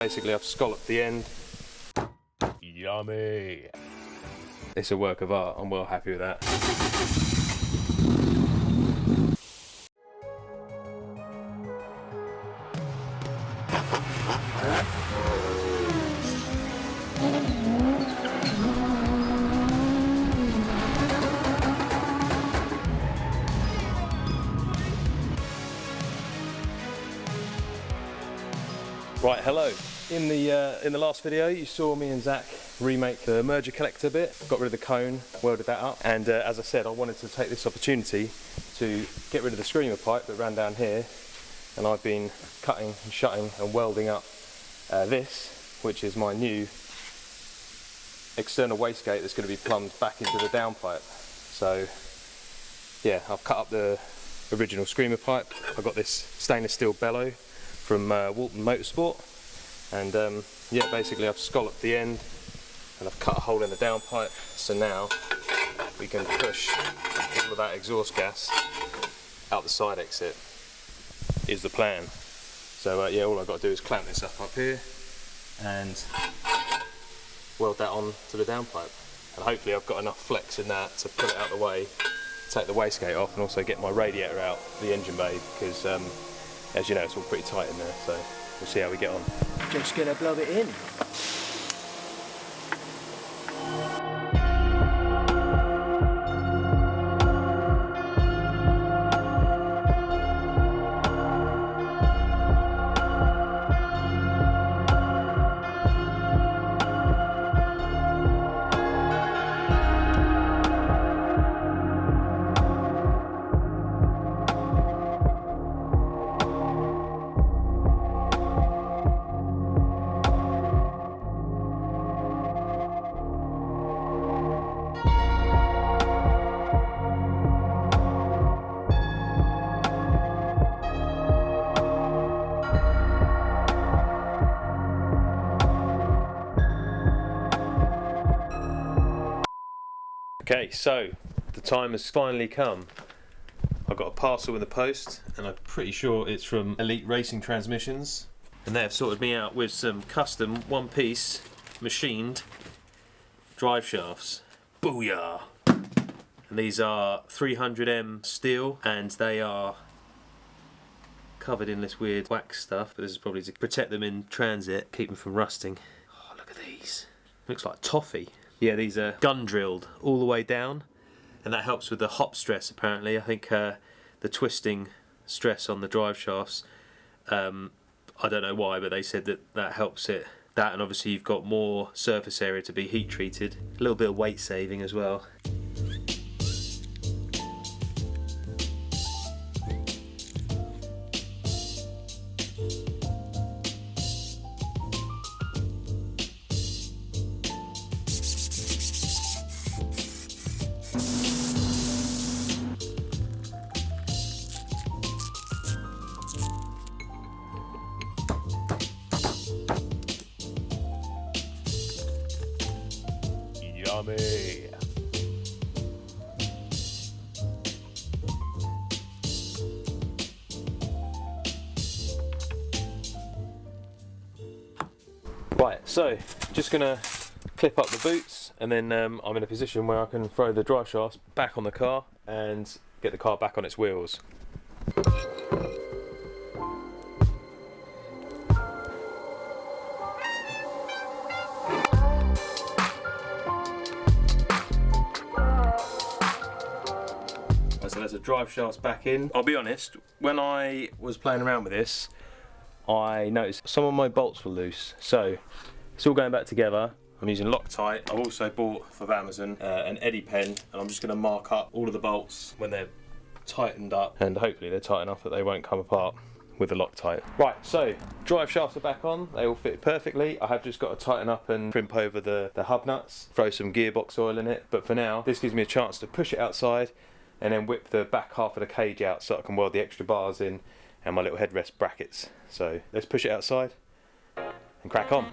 Basically I've scalloped the end. Yummy! It's a work of art, I'm well happy with that. Right, hello. In the last video you saw me and Zach remake the merger collector bit, got rid of the cone, welded that up, and as I said, I wanted to take this opportunity to get rid of the screamer pipe that ran down here, and I've been cutting and shutting and welding up this, which is my new external wastegate that's going to be plumbed back into the downpipe. So yeah, I've cut up the original screamer pipe. I've got this stainless steel bellow from Walton Motorsport, and yeah, basically I've scalloped the end and I've cut a hole in the downpipe, so now we can push all of that exhaust gas out the side exit, is the plan. So yeah, all I've got to do is clamp this up here and weld that on to the downpipe, and hopefully I've got enough flex in that to pull it out of the way, take the wastegate off, and also get my radiator out the engine bay, because as you know, it's all pretty tight in there, so we'll see how we get on. Just gonna blow it in. Okay, so the time has finally come. I got a parcel in the post, and I'm pretty sure it's from Elite Racing Transmissions, and they have sorted me out with some custom one-piece machined drive shafts. Booyah! And these are 300M steel, and they are covered in this weird wax stuff, but this is probably to protect them in transit, keep them from rusting. Oh, look at these. Looks like toffee. Yeah, these are gun drilled all the way down, and that helps with the hop stress apparently. I think the twisting stress on the drive shafts, I don't know why, but they said that that helps it. That, and obviously you've got more surface area to be heat treated. A little bit of weight saving as well. Yummy! Right, so just gonna clip up the boots, and then I'm in a position where I can throw the drive shafts back on the car and get the car back on its wheels. So there's the drive shafts back in. I'll be honest, when I was playing around with this, I noticed some of my bolts were loose. So it's all going back together. I'm using Loctite. I've also bought from Amazon an Eddie pen, and I'm just going to mark up all of the bolts when they're tightened up, and hopefully they're tight enough that they won't come apart with the Loctite. Right, so drive shafts are back on. They all fit perfectly. I have just got to tighten up and crimp over the hub nuts, throw some gearbox oil in it, but for now this gives me a chance to push it outside and then whip the back half of the cage out so I can weld the extra bars in and my little headrest brackets. So let's push it outside and crack on.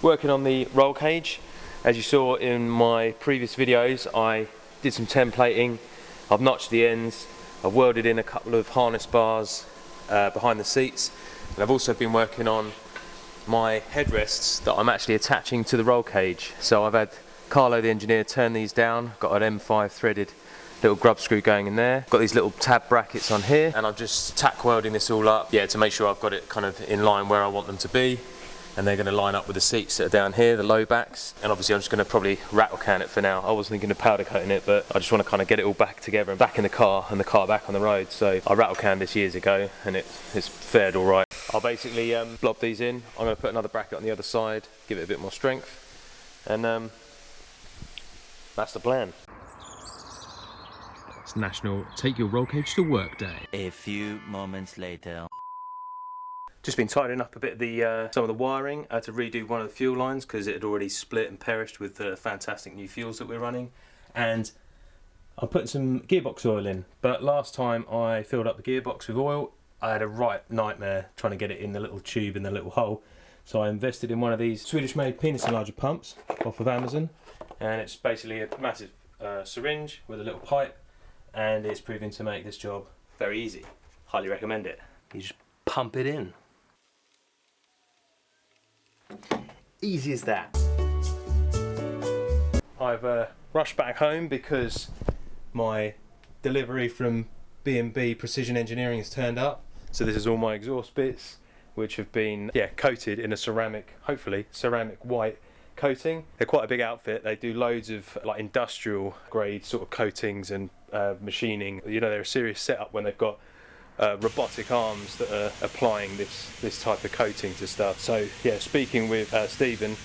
working on the roll cage. As you saw in my previous videos, I did some templating. I've notched the ends, I've welded in a couple of harness bars behind the seats, and I've also been working on my headrests that I'm actually attaching to the roll cage. So I've had Carlo the engineer turn these down, got an M5 threaded little grub screw going in there, got these little tab brackets on here, and I'm just tack welding this all up, to make sure I've got it kind of in line where I want them to be. And they're going to line up with the seats that are down here, the low backs. And obviously I'm just going to probably rattle can it for now. I was thinking of powder coating it, but I just want to kind of get it all back together and back in the car, and the car back on the road. So I rattle canned this years ago, and it's fared all right. I'll basically blob these in. I'm going to put another bracket on the other side, give it a bit more strength, and that's the plan. It's National Take Your Roll Cage to Work Day. A few moments later. Just been tidying up a bit of the some of the wiring. I had to redo one of the fuel lines because it had already split and perished with the fantastic new fuels that we're running. And I put some gearbox oil in, but last time I filled up the gearbox with oil, I had a right nightmare trying to get it in the little tube in the little hole. So I invested in one of these Swedish-made penis enlarger pumps off of Amazon, and it's basically a massive syringe with a little pipe, and it's proving to make this job very easy. Highly recommend it. You just pump it in. Easy as that. I've rushed back home because my delivery from B&B Precision Engineering has turned up. So this is all my exhaust bits, which have been coated in a ceramic, hopefully ceramic white coating. They're quite a big outfit. They do loads of like industrial grade sort of coatings and machining. You know, they're a serious setup when they've got robotic arms that are applying this type of coating to stuff. So yeah, speaking with Stephen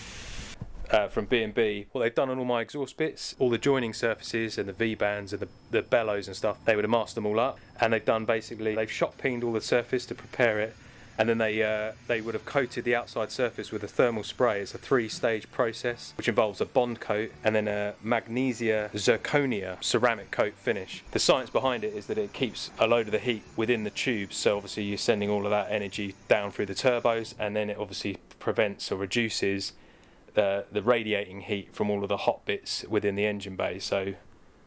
from B&B, what they've done on all my exhaust bits, all the joining surfaces and the V-bands and the bellows and stuff, they would have masked them all up, and they've done basically, they've shot peened all the surface to prepare it, and then they would have coated the outside surface with a thermal spray. It's a 3-stage process which involves a bond coat and then a magnesia zirconia ceramic coat finish. The science behind it is that it keeps a load of the heat within the tubes, so obviously you're sending all of that energy down through the turbos, and then it obviously prevents or reduces the radiating heat from all of the hot bits within the engine bay. So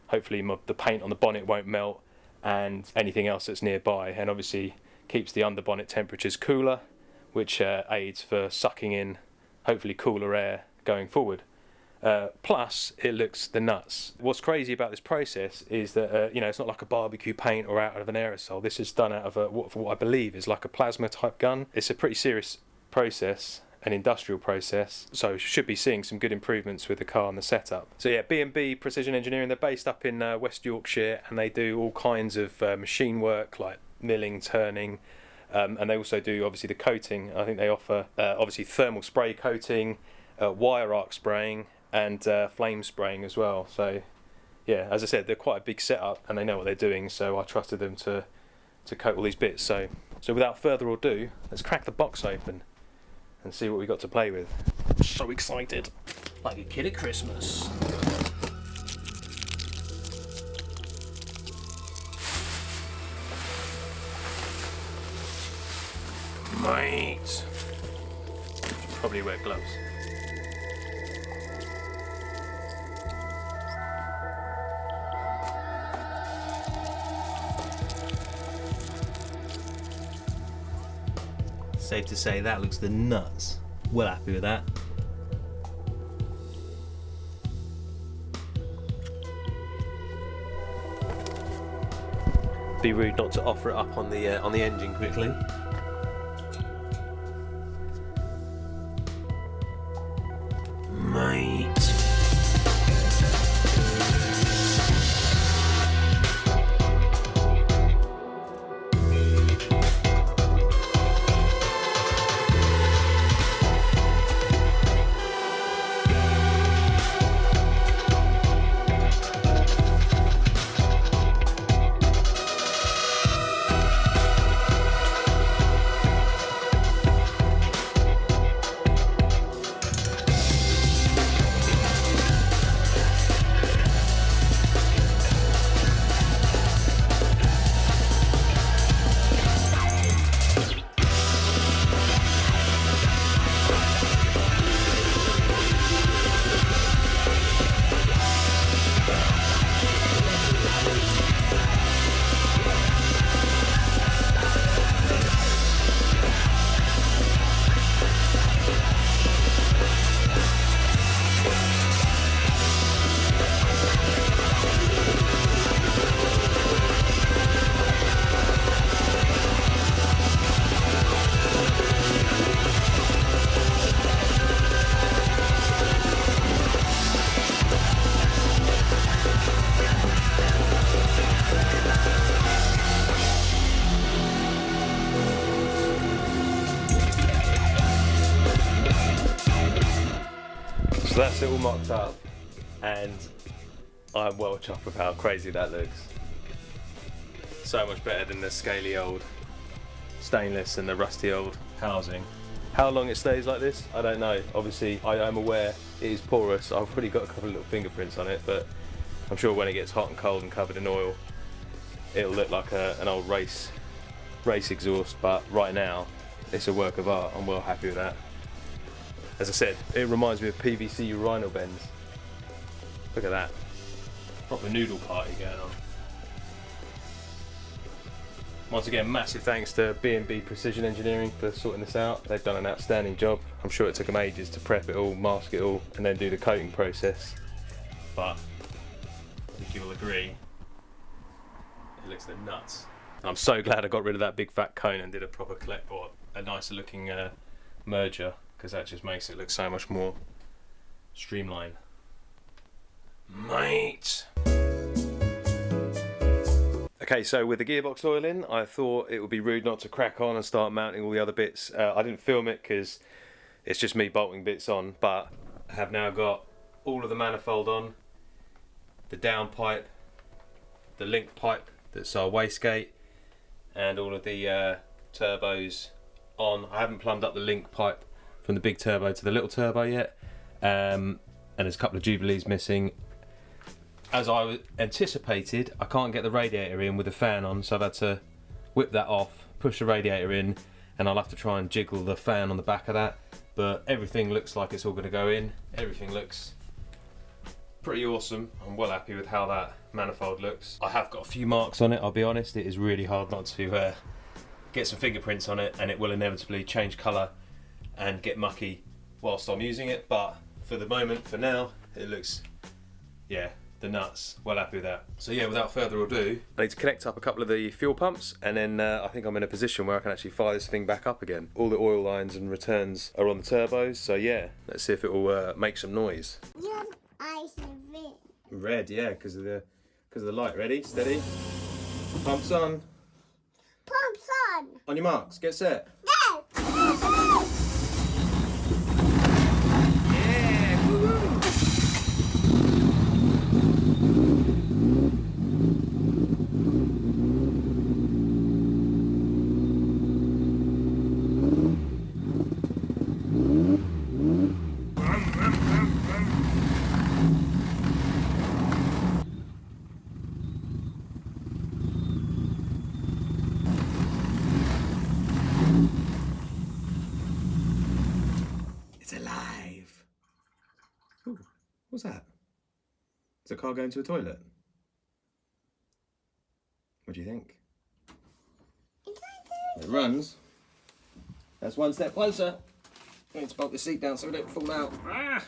hopefully the paint on the bonnet won't melt and anything else that's nearby, and obviously keeps the underbonnet temperatures cooler, which aids for sucking in hopefully cooler air going forward. Plus it looks the nuts. What's crazy about this process is that it's not like a barbecue paint or out of an aerosol. This is done out of what I believe is like a plasma type gun. It's a pretty serious process, an industrial process, so should be seeing some good improvements with the car and the setup. So yeah, B&B Precision Engineering, they're based up in West Yorkshire, and they do all kinds of machine work like milling, turning, and they also do obviously the coating. I think they offer obviously thermal spray coating, wire arc spraying, and flame spraying as well. So yeah, as I said, they're quite a big setup and they know what they're doing, so I trusted them to coat all these bits. So without further ado, let's crack the box open and see what we got to play with. I'm so excited. Like a kid at Christmas. Mate. Probably wear gloves. Safe to say that looks the nuts. Well happy with that. Be rude not to offer it up on the engine quickly. Mate. So that's it all mocked up, and I'm well chuffed with how crazy that looks. So much better than the scaly old stainless and the rusty old housing. How long it stays like this, I don't know. Obviously, I am aware it is porous. I've already got a couple of little fingerprints on it, but I'm sure when it gets hot and cold and covered in oil, it'll look like an old race exhaust. But right now, it's a work of art. I'm well happy with that. As I said, it reminds me of PVC urinal bends. Look at that. Proper noodle party going on. Once again, massive thanks to B&B Precision Engineering for sorting this out. They've done an outstanding job. I'm sure it took them ages to prep it all, mask it all, and then do the coating process. But I think you'll agree, it looks the nuts. I'm so glad I got rid of that big fat cone and did a proper collect, or a nicer looking merger, because that just makes it look so much more streamlined. Mate! Okay, so with the gearbox oil in, I thought it would be rude not to crack on and start mounting all the other bits. I didn't film it because it's just me bolting bits on, but I have now got all of the manifold on, the down pipe, the link pipe that's our wastegate, and all of the turbos on. I haven't plumbed up the link pipe from the big turbo to the little turbo yet, and there's a couple of Jubilees missing. As I anticipated, I can't get the radiator in with the fan on, so I've had to whip that off, push the radiator in, and I'll have to try and jiggle the fan on the back of that. But everything looks like it's all going to go in. Everything looks pretty awesome. I'm well happy with how that manifold looks. I have got a few marks on it, I'll be honest. It is really hard not to get some fingerprints on it, and it will inevitably change colour and get mucky whilst I'm using it. But for the moment, for now, it looks, yeah, the nuts. Well happy with that. So yeah, without further ado, I need to connect up a couple of the fuel pumps, and then I think I'm in a position where I can actually fire this thing back up again. All the oil lines and returns are on the turbos, so yeah, let's see if it will make some noise. Your eyes are red. Red, yeah, because of the light. Ready, steady, pumps on. Pumps on. On your marks, get set. Go. Yeah, woo-hoo. It's alive. Ooh, what's that? Is a car going to a toilet? What do you think? It runs. That's one step closer. I need to bolt the seat down so we don't fall out. Ah!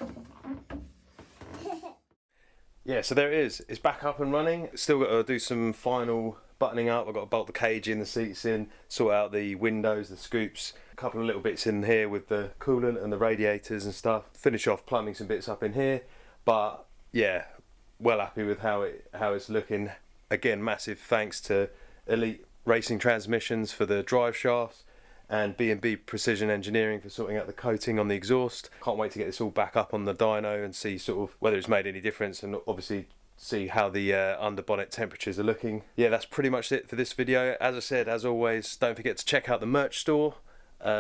Yeah, so there it is. It's back up and running. Still got to do some final buttoning up. I've got to bolt the cage in, the seats in, sort out the windows, the scoops, a couple of little bits in here with the coolant and the radiators and stuff. Finish off plumbing some bits up in here. But yeah, well happy with how it's looking. Again, massive thanks to Elite Racing Transmissions for the drive shafts, and B&B Precision Engineering for sorting out the coating on the exhaust. Can't wait to get this all back up on the dyno and see sort of whether it's made any difference, and obviously see how the under bonnet temperatures are looking. Yeah, that's pretty much it for this video. As I said, as always, don't forget to check out the merch store,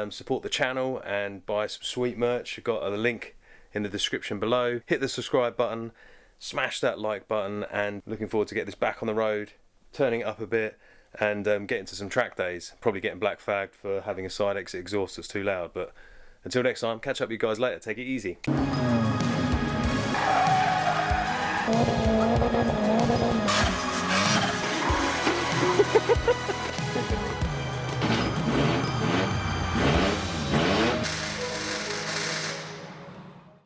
support the channel and buy some sweet merch. I've got a link in the description below. Hit the subscribe button, smash that like button, and looking forward to get this back on the road, turning it up a bit, and getting to some track days. Probably getting black fagged for having a side exit exhaust that's too loud, but until next time, catch up with you guys later. Take it easy.